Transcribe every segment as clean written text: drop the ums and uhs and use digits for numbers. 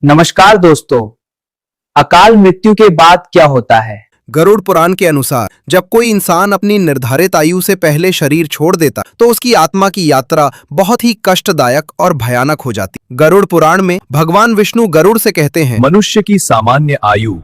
नमस्कार दोस्तों। अकाल मृत्यु के बाद क्या होता है? गरुड़ पुराण के अनुसार जब कोई इंसान अपनी निर्धारित आयु से पहले शरीर छोड़ देता तो उसकी आत्मा की यात्रा बहुत ही कष्टदायक और भयानक हो जाती। गरुड़ पुराण में भगवान विष्णु गरुड़ से कहते हैं, मनुष्य की सामान्य आयु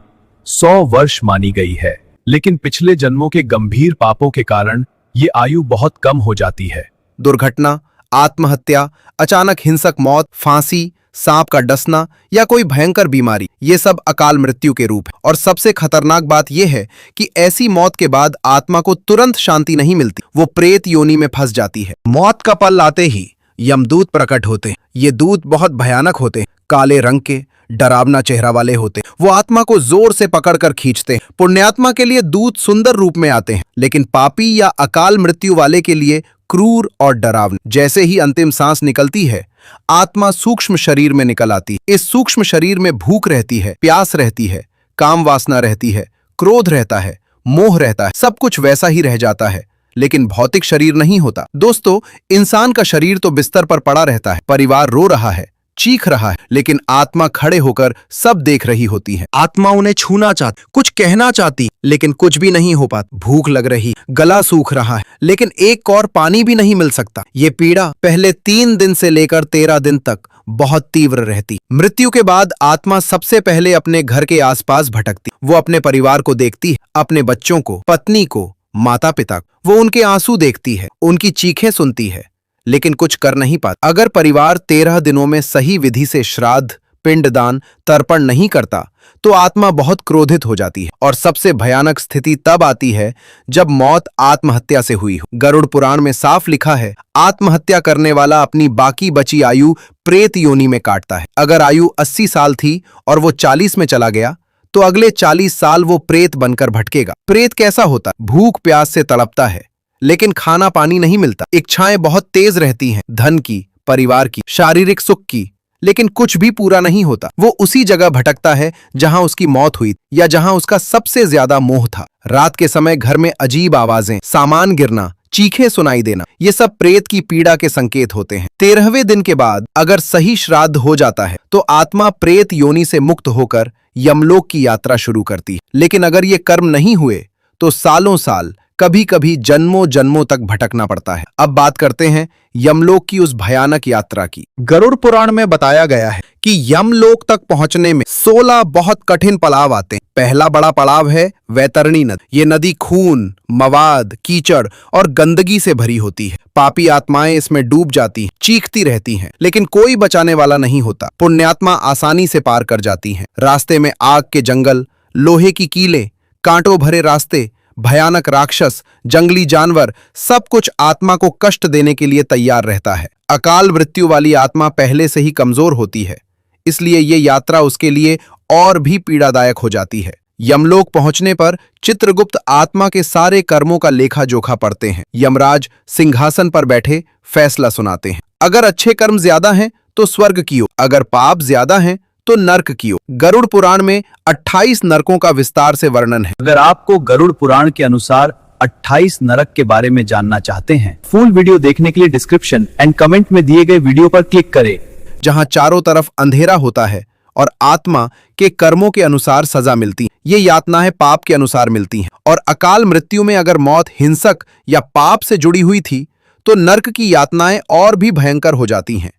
100 वर्ष मानी गई है, लेकिन पिछले जन्मों के गंभीर पापों के कारण ये आयु बहुत कम हो जाती है। दुर्घटना, आत्महत्या, अचानक हिंसक मौत, फांसी, सांप का डसना या कोई भयंकर बीमारी, ये सब अकाल मृत्यु के रूप है। और सबसे खतरनाक बात यह है कि ऐसी मौत के बाद आत्मा को तुरंत शांति नहीं मिलती, वो प्रेत योनि में फंस जाती है। मौत का पल आते ही यमदूत प्रकट होते हैं। ये दूत बहुत भयानक होते हैं, काले रंग के, डरावना चेहरा वाले होते हैं। वो आत्मा को जोर से पकड़कर खींचते हैं। पुण्यात्मा के लिए दूत सुंदर रूप में आते हैं, लेकिन पापी या अकाल मृत्यु वाले के लिए क्रूर और डरावने। जैसे ही अंतिम सांस निकलती है, आत्मा सूक्ष्म शरीर में निकल आती है। इस सूक्ष्म शरीर में भूख रहती है, प्यास रहती है, काम वासना रहती है, क्रोध रहता है, मोह रहता है, सब कुछ वैसा ही रह जाता है, लेकिन भौतिक शरीर नहीं होता। दोस्तों, इंसान का शरीर तो बिस्तर पर पड़ा रहता है, परिवार रो रहा है, चीख रहा है, लेकिन आत्मा खड़े होकर सब देख रही होती है। आत्मा उन्हें छूना चाहती, कुछ कहना चाहती, लेकिन कुछ भी नहीं हो पाता। भूख लग रही, गला सूख रहा है, लेकिन एक और पानी भी नहीं मिल सकता। ये पीड़ा पहले 3 दिन से लेकर 13 दिन तक बहुत तीव्र रहती। मृत्यु के बाद आत्मा सबसे पहले अपने घर के आसपास भटकती। वो अपने परिवार को देखती है, अपने बच्चों को, पत्नी को, माता पिता को। वो उनके आंसू देखती है, उनकी चीखें सुनती है, लेकिन कुछ कर नहीं पाता। अगर परिवार 13 दिनों में सही विधि से श्राद्ध, पिंडदान, तर्पण नहीं करता तो आत्मा बहुत क्रोधित हो जाती है। और सबसे भयानक स्थिति तब आती है जब मौत आत्महत्या से हुई हो। गरुड़ पुराण में साफ लिखा है, आत्महत्या करने वाला अपनी बाकी बची आयु प्रेत योनि में काटता है। अगर आयु 80 साल थी और वो 40 में चला गया तो अगले 40 साल वो प्रेत बनकर भटकेगा। प्रेत कैसा होता? भूख प्यास से तड़पता है, लेकिन खाना पानी नहीं मिलता। इच्छाएं बहुत तेज रहती हैं, धन की, परिवार की, शारीरिक सुख की, लेकिन कुछ भी पूरा नहीं होता। वो उसी जगह भटकता है जहां उसकी मौत हुई या जहां उसका सबसे ज्यादा मोह था। रात के समय घर में अजीब आवाजें, सामान गिरना, चीखें सुनाई देना, ये सब प्रेत की पीड़ा के संकेत होते हैं। 13वें दिन के बाद अगर सही श्राद्ध हो जाता है तो आत्मा प्रेत योनि से मुक्त होकर यमलोक की यात्रा शुरू करती है। लेकिन अगर ये कर्म नहीं हुए तो सालों साल, कभी कभी जन्मों जन्मों तक भटकना पड़ता है। अब बात करते हैं यमलोक की उस भयानक यात्रा की। गरुड़ पुराण में बताया गया है कि यमलोक तक पहुंचने में 16 बहुत कठिन पड़ाव आते हैं। पहला बड़ा पड़ाव है वैतरणी नदी। ये नदी खून, मवाद, कीचड़ और गंदगी से भरी होती है। पापी आत्माएं इसमें डूब जाती हैं, चीखती रहती हैं, लेकिन कोई बचाने वाला नहीं होता। पुण्यात्मा आसानी से पार कर जाती हैं। रास्ते में आग के जंगल, लोहे की कीलें, कांटों भरे रास्ते, भयानक राक्षस, जंगली जानवर, सब कुछ आत्मा को कष्ट देने के लिए तैयार रहता है। अकाल मृत्यु वाली आत्मा पहले से ही कमजोर होती है, इसलिए ये यात्रा उसके लिए और भी पीड़ादायक हो जाती है। यमलोक पहुंचने पर चित्रगुप्त आत्मा के सारे कर्मों का लेखा जोखा पढ़ते हैं। यमराज सिंहासन पर बैठे फैसला सुनाते हैं। अगर अच्छे कर्म ज्यादा हैं तो स्वर्ग की ओर, अगर पाप ज्यादा हैं तो नर्क की ओर। गरुड़ पुराण में 28 नरकों का विस्तार से वर्णन है। अगर आपको गरुड़ पुराण के अनुसार 28 नरक के बारे में जानना चाहते हैं, फुल वीडियो देखने के लिए डिस्क्रिप्शन एंड कमेंट में दिए गए वीडियो पर क्लिक करें। जहां चारों तरफ अंधेरा होता है और आत्मा के कर्मों के अनुसार सजा मिलती है। ये यातनाएं पाप के अनुसार मिलती हैं। और अकाल मृत्यु में अगर मौत हिंसक या पाप से जुड़ी हुई थी तो नर्क की यातनाएं और भी भयंकर हो जाती हैं।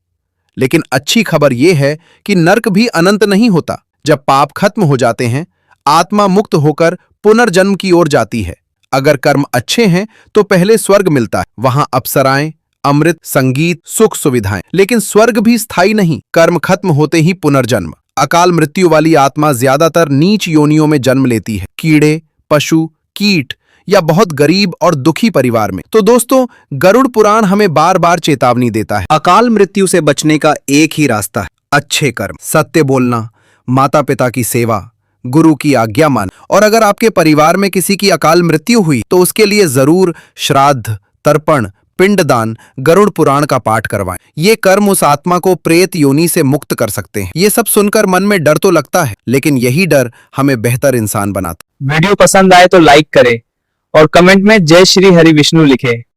लेकिन अच्छी खबर यह है कि नर्क भी अनंत नहीं होता। जब पाप खत्म हो जाते हैं, आत्मा मुक्त होकर पुनर्जन्म की ओर जाती है। अगर कर्म अच्छे हैं तो पहले स्वर्ग मिलता है, वहां अप्सराएं, अमृत, संगीत, सुख सुविधाएं। लेकिन स्वर्ग भी स्थायी नहीं, कर्म खत्म होते ही पुनर्जन्म। अकाल मृत्यु वाली आत्मा ज्यादातर नीच योनियों में जन्म लेती है, कीड़े, पशु, कीट या बहुत गरीब और दुखी परिवार में। तो दोस्तों, गरुड़ पुराण हमें बार बार चेतावनी देता है, अकाल मृत्यु से बचने का एक ही रास्ता है, अच्छे कर्म, सत्य बोलना, माता पिता की सेवा, गुरु की आज्ञा मान। और अगर आपके परिवार में किसी की अकाल मृत्यु हुई तो उसके लिए जरूर श्राद्ध, तर्पण, पिंडदान, गरुड़ पुराण का पाठ करवाएं। ये कर्म उस आत्मा को प्रेत योनि से मुक्त कर सकते हैं। ये सब सुनकर मन में डर तो लगता है, लेकिन यही डर हमें बेहतर इंसान बनाता। वीडियो पसंद आए तो लाइक करें और कमेंट में जय श्री हरि विष्णु लिखें।